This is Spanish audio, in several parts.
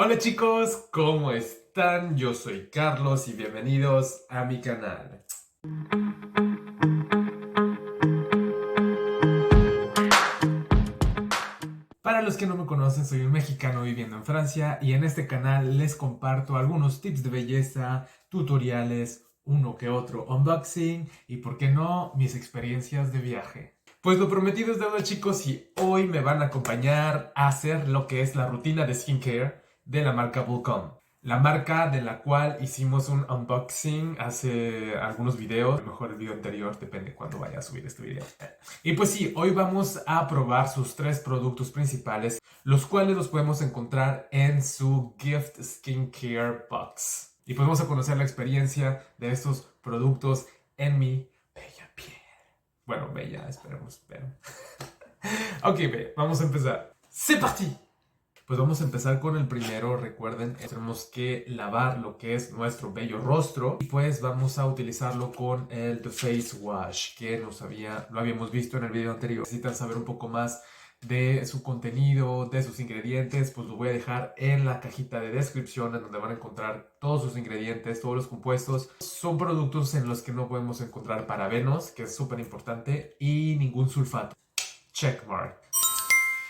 Hola chicos, ¿cómo están? Yo soy Carlos y bienvenidos a mi canal. Para los que no me conocen, soy un mexicano viviendo en Francia y en este canal les comparto algunos tips de belleza, tutoriales, uno que otro unboxing y, por qué no, mis experiencias de viaje. Pues lo prometido es deuda, chicos, y hoy me van a acompañar a hacer lo que es la rutina de skincare de la marca Volcom. La marca de la cual hicimos un unboxing hace algunos videos, a lo mejor el video anterior, depende cuándo vaya a subir este video. Y pues sí, hoy vamos a probar sus tres productos principales, los cuales los podemos encontrar en su Gift Skincare Box. Y pues vamos a conocer la experiencia de estos productos en mi bella piel. Bueno, bella, esperemos, pero... Ok, vamos a empezar. ¡C'est parti! Pues vamos a empezar con el primero. Recuerden, tenemos que lavar lo que es nuestro bello rostro y pues vamos a utilizarlo con el The Face Wash que lo habíamos visto en el video anterior. Necesitan saber un poco más de su contenido, de sus ingredientes, pues lo voy a dejar en la cajita de descripción, en donde van a encontrar todos sus ingredientes, todos los compuestos. Son productos en los que no podemos encontrar parabenos, que es súper importante, y ningún sulfato. Checkmark.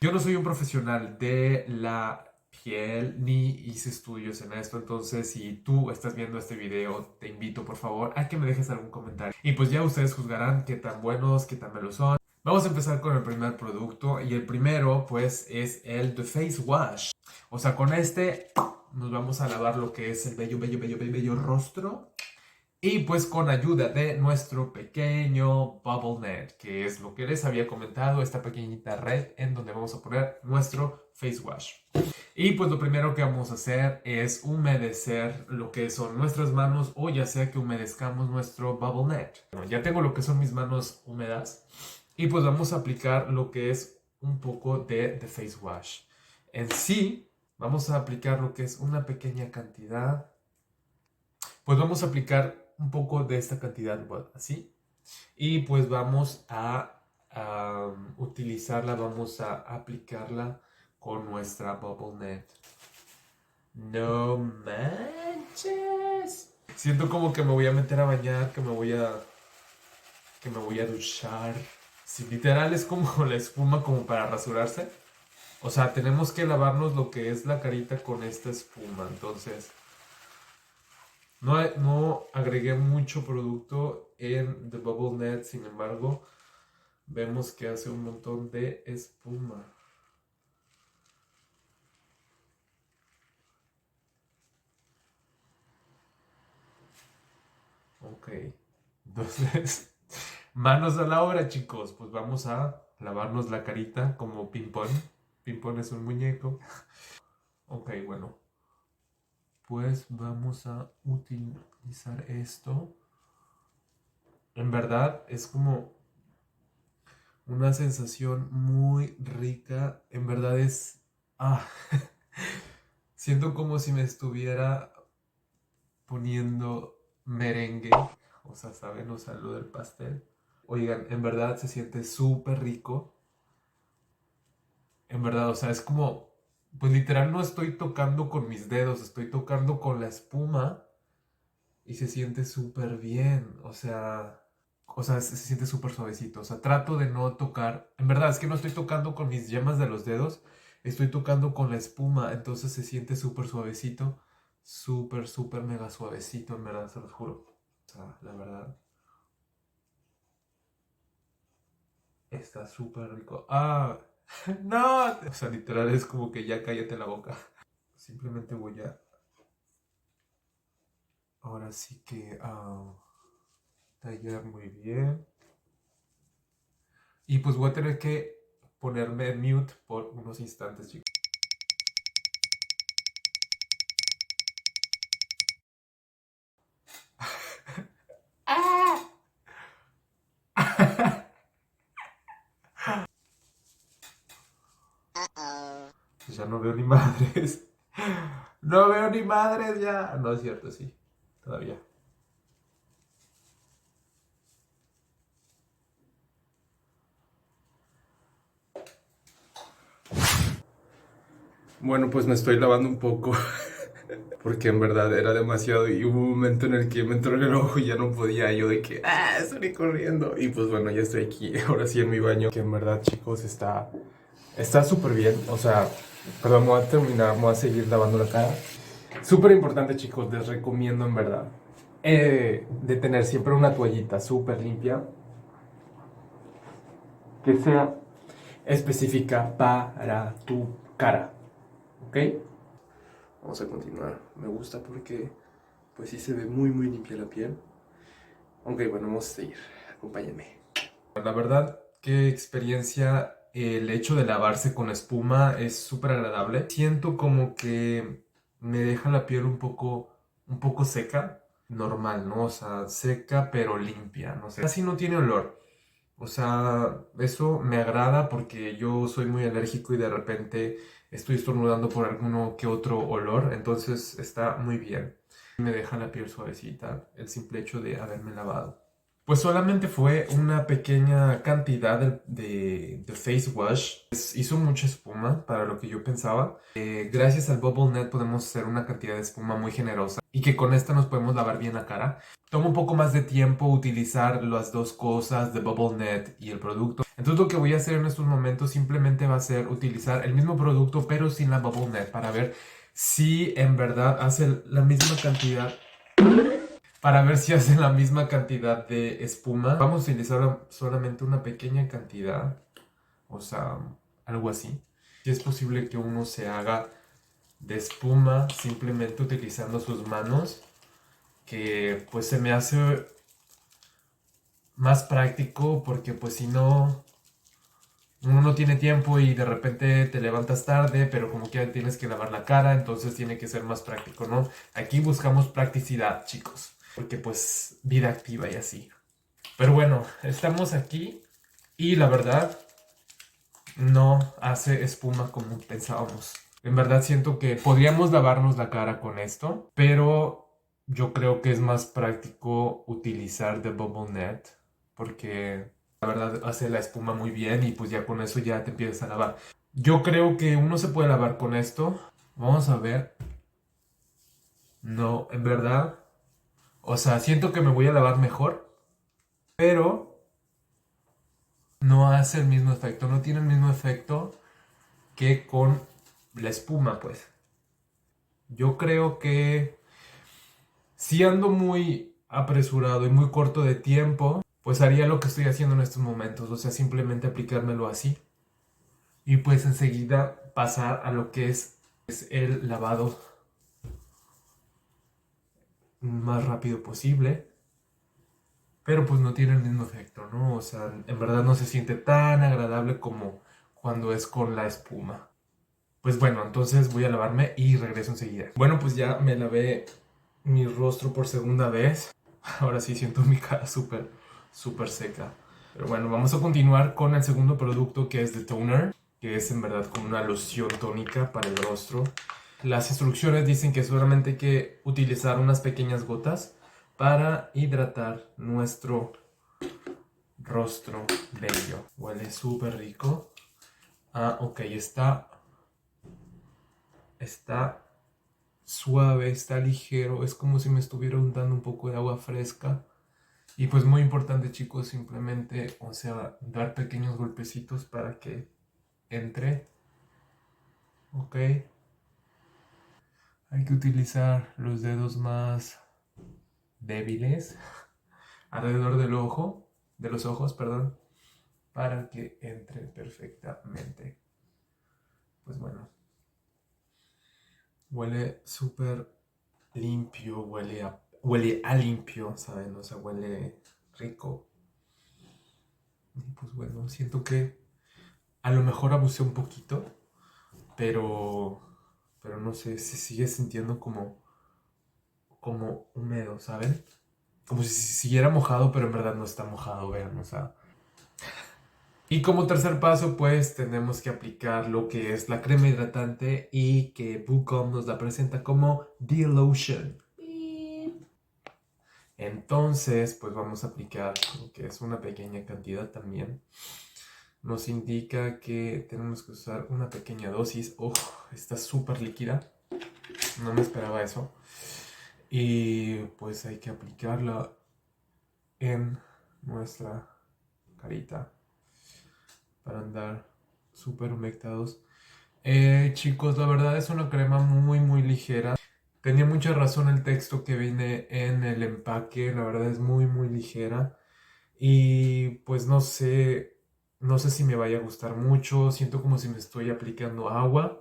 Yo no soy un profesional de la piel ni hice estudios en esto, entonces si tú estás viendo este video, te invito por favor a que me dejes algún comentario. Y pues ya ustedes juzgarán qué tan buenos, qué tan malos son. Vamos a empezar con el primer producto y el primero pues es el The Face Wash. O sea, con este nos vamos a lavar lo que es el bello rostro. Y pues con ayuda de nuestro pequeño Bubble Net, que es lo que les había comentado, esta pequeñita red en donde vamos a poner nuestro face wash. Y pues lo primero que vamos a hacer es humedecer lo que son nuestras manos, o ya sea que humedezcamos nuestro Bubble Net. Bueno, ya tengo lo que son mis manos húmedas y pues vamos a aplicar lo que es un poco de face wash. En sí, vamos a aplicar lo que es una pequeña cantidad. Pues vamos a aplicar un poco de esta cantidad, así. Y pues vamos a utilizarla, vamos a aplicarla con nuestra Bubble Net. No manches. Siento como que me voy a meter a bañar, que me voy a duchar. Si literal es como la espuma como para rasurarse. O sea, tenemos que lavarnos lo que es la carita con esta espuma, entonces... No agregué mucho producto en The Bubble Net, sin embargo, vemos que hace un montón de espuma. Ok, entonces, manos a la obra, chicos. Pues vamos a lavarnos la carita como Pimpón. Pimpón es un muñeco. Ok, bueno, pues vamos a utilizar esto. En verdad es como una sensación muy rica. En verdad es... Ah, siento como si me estuviera poniendo merengue. O sea, ¿saben? O sea, lo del pastel. Oigan, en verdad se siente súper rico. En verdad, o sea, es como... Pues literal no estoy tocando con mis dedos, estoy tocando con la espuma. Y se siente súper bien. O sea, se siente súper suavecito. O sea, trato de no tocar. En verdad, es que no estoy tocando con mis yemas de los dedos. Estoy tocando con la espuma. Entonces se siente súper suavecito. Súper, súper mega suavecito, en verdad, se los juro. O sea, la verdad. Está súper rico. ¡Ah! ¡No! O sea, literal es como que ya cállate la boca. Simplemente voy a... Ahora sí que... tallar muy bien. Y pues voy a tener que ponerme en mute por unos instantes, chicos. Pues ya no veo ni madres. No veo ni madres ya. No es cierto, sí. Todavía. Bueno, pues me estoy lavando un poco porque en verdad era demasiado y hubo un momento en el que me entró en el ojo y ya no podía yo de que, salí corriendo. Y pues bueno, ya estoy aquí, ahora sí en mi baño, que en verdad, chicos, está súper bien. O sea, perdón, me voy a terminar, me voy a seguir lavando la cara. Súper importante, chicos, les recomiendo en verdad de tener siempre una toallita súper limpia que sea específica para tu cara, ¿ok? Vamos a continuar. Me gusta porque pues sí se ve muy muy limpia la piel. Aunque bueno, vamos a seguir. Acompáñenme. La verdad, qué experiencia. El hecho de lavarse con espuma es súper agradable. Siento como que me deja la piel un poco seca, normal, ¿no? O sea, seca pero limpia, no sé. Casi no tiene olor. O sea, eso me agrada porque yo soy muy alérgico y de repente estoy estornudando por alguno que otro olor, entonces está muy bien. Me deja la piel suavecita el simple hecho de haberme lavado. Pues solamente fue una pequeña cantidad de face wash. Hizo mucha espuma para lo que yo pensaba. Gracias al Bubble Net podemos hacer una cantidad de espuma muy generosa y que con esta nos podemos lavar bien la cara. Toma un poco más de tiempo utilizar las dos cosas de Bubble Net y el producto. Entonces lo que voy a hacer en estos momentos simplemente va a ser utilizar el mismo producto pero sin la Bubble Net para ver si en verdad hace la misma cantidad, para ver si hacen la misma cantidad de espuma. Vamos a utilizar solamente una pequeña cantidad, o sea, algo así. Si es posible que uno se haga de espuma simplemente utilizando sus manos, que pues se me hace más práctico porque pues si no, uno no tiene tiempo y de repente te levantas tarde, pero como que tienes que lavar la cara, entonces tiene que ser más práctico, ¿no? Aquí buscamos practicidad, chicos, porque pues vida activa y así. Pero bueno, estamos aquí y la verdad no hace espuma como pensábamos. En verdad siento que podríamos lavarnos la cara con esto, pero yo creo que es más práctico utilizar The Bubble Net porque la verdad hace la espuma muy bien y pues ya con eso ya te empiezas a lavar. Yo creo que uno se puede lavar con esto. Vamos a ver. No, en verdad. O sea, siento que me voy a lavar mejor, pero no hace el mismo efecto, no tiene el mismo efecto que con la espuma, pues. Yo creo que si ando muy apresurado y muy corto de tiempo, pues haría lo que estoy haciendo en estos momentos, o sea, simplemente aplicármelo así. Y pues enseguida pasar a lo que es el lavado más rápido posible. Pero pues no tiene el mismo efecto, ¿no? O sea, en verdad no se siente tan agradable como cuando es con la espuma. Pues bueno, entonces voy a lavarme y regreso enseguida. Bueno, pues ya me lavé mi rostro por segunda vez. Ahora sí siento mi cara súper seca. Pero bueno, vamos a continuar con el segundo producto que es The Toner, que es en verdad como una loción tónica para el rostro. Las instrucciones dicen que solamente hay que utilizar unas pequeñas gotas para hidratar nuestro rostro bello. Huele súper rico. Ah, ok, está suave, está ligero, es como si me estuviera untando un poco de agua fresca. Y pues muy importante, chicos, simplemente, o sea, dar pequeños golpecitos para que entre, ¿ok? Hay que utilizar los dedos más débiles alrededor del ojo, de los ojos, perdón, para que entre perfectamente. Pues bueno, huele súper limpio, huele a limpio, ¿saben? O sea, huele rico. Y pues bueno, siento que a lo mejor abusé un poquito, pero, pero no sé, se sigue sintiendo como húmedo, ¿saben? Como si siguiera mojado, pero en verdad no está mojado, vean, o sea. Y como tercer paso, pues tenemos que aplicar lo que es la crema hidratante y que Bucom nos la presenta como The Lotion. Entonces, pues vamos a aplicar lo que es una pequeña cantidad también. nos indica que tenemos que usar una pequeña dosis. Está súper líquida. No me esperaba eso. Y pues hay que aplicarla en nuestra carita para andar súper humectados. Chicos, la verdad es una crema muy ligera. Tenía mucha razón el texto que viene en el empaque. La verdad es muy ligera. Y pues no sé si me vaya a gustar mucho. Siento como si me estoy aplicando agua.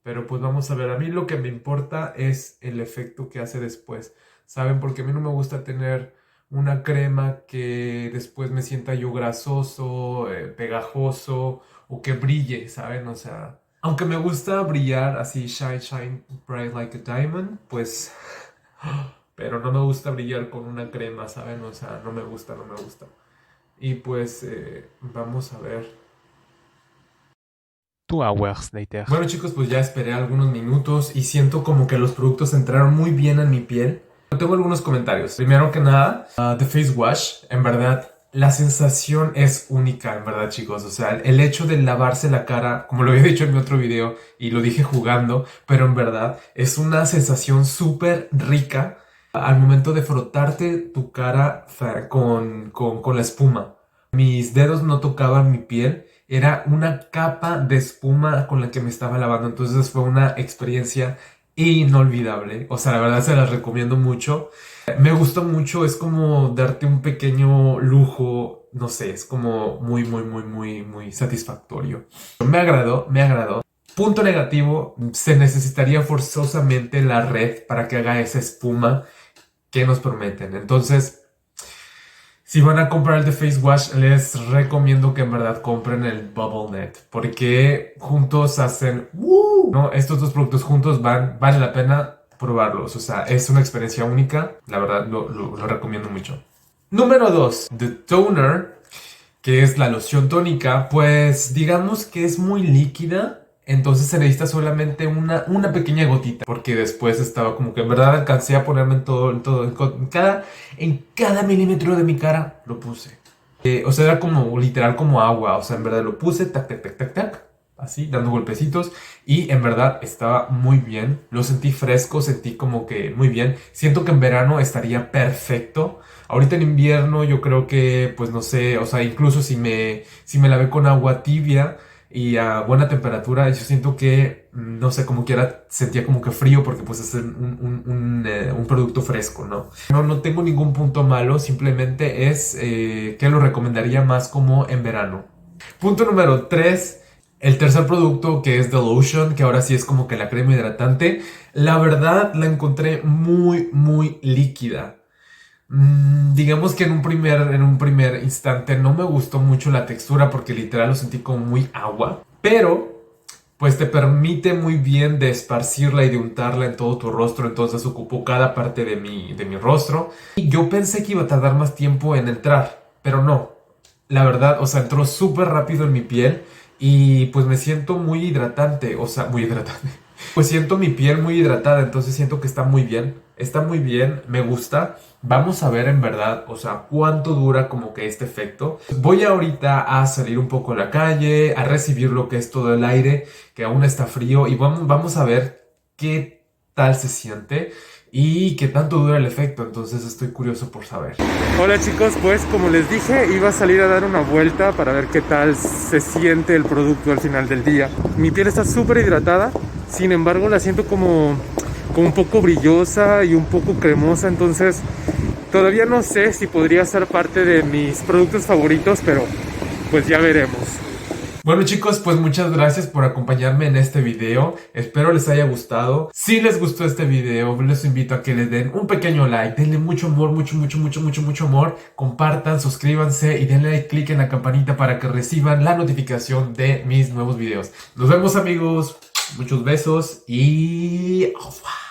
Pero pues vamos a ver. A mí lo que me importa es el efecto que hace después. ¿Saben? Porque a mí no me gusta tener una crema que después me sienta yo grasoso, pegajoso o que brille, ¿saben? O sea, aunque me gusta brillar así, shine bright like a diamond, pues, pero no me gusta brillar con una crema, ¿saben? O sea, no me gusta. Y pues, vamos a ver. 2 hours later. Bueno chicos, pues ya esperé algunos minutos y siento como que los productos entraron muy bien en mi piel. Tengo algunos comentarios. Primero que nada, The Face Wash, en verdad, la sensación es única, en verdad chicos. O sea, el hecho de lavarse la cara, como lo había dicho en mi otro video y lo dije jugando, pero en verdad es una sensación súper rica al momento de frotarte tu cara con la espuma. Mis dedos no tocaban mi piel. Era una capa de espuma con la que me estaba lavando. Entonces fue una experiencia inolvidable. O sea, la verdad se las recomiendo mucho. Me gustó mucho. Es como darte un pequeño lujo. No sé, es como muy satisfactorio. Me agradó. Punto negativo, se necesitaría forzosamente la red para que haga esa espuma que nos prometen. Entonces, si van a comprar el The Face Wash, les recomiendo que en verdad compren el Bubble Net, porque juntos hacen ¿no? Estos dos productos juntos vale la pena probarlos. O sea, es una experiencia única. La verdad, lo recomiendo mucho. Número 2, The Toner, que es la loción tónica. Pues digamos que es muy líquida. Entonces se necesita solamente una pequeña gotita. Porque después estaba como que en verdad alcancé a ponerme en cada milímetro de mi cara lo puse. O sea, era como literal como agua. O sea, en verdad lo puse, tac. Así, dando golpecitos. Y en verdad estaba muy bien. Lo sentí fresco, sentí como que muy bien. Siento que en verano estaría perfecto. Ahorita en invierno yo creo que, pues no sé, o sea, incluso si me lavé con agua tibia y a buena temperatura, yo siento que, no sé, como quiera, sentía como que frío porque pues es un producto fresco, ¿no? No tengo ningún punto malo, simplemente es que lo recomendaría más como en verano. Punto número 3, el tercer producto, que es The Lotion, que ahora sí es como que la crema hidratante. La verdad la encontré muy líquida. Digamos que en un primer instante no me gustó mucho la textura porque literal lo sentí como muy agua, pero pues te permite muy bien de esparcirla y de untarla en todo tu rostro. Entonces ocupó cada parte de mi rostro y yo pensé que iba a tardar más tiempo en entrar, pero no, la verdad, o sea, entró súper rápido en mi piel y pues me siento muy hidratante, o sea, muy hidratante. Pues siento mi piel muy hidratada, entonces siento que está muy bien, me gusta. Vamos a ver en verdad, o sea, cuánto dura como que este efecto. Voy ahorita a salir un poco a la calle, a recibir lo que es todo el aire, que aún está frío, y vamos a ver qué tal se siente y qué tanto dura el efecto. Entonces estoy curioso por saber. Hola chicos, pues como les dije, iba a salir a dar una vuelta para ver qué tal se siente el producto al final del día. Mi piel está súper hidratada, sin embargo la siento como un poco brillosa y un poco cremosa, entonces todavía no sé si podría ser parte de mis productos favoritos, pero pues ya veremos. Bueno chicos, pues muchas gracias por acompañarme en este video. Espero les haya gustado. Si les gustó este video, les invito a que le den un pequeño like. Denle mucho amor, mucho amor. Compartan, suscríbanse y denle click en la campanita para que reciban la notificación de mis nuevos videos. Nos vemos amigos. Muchos besos y... ¡au revoir!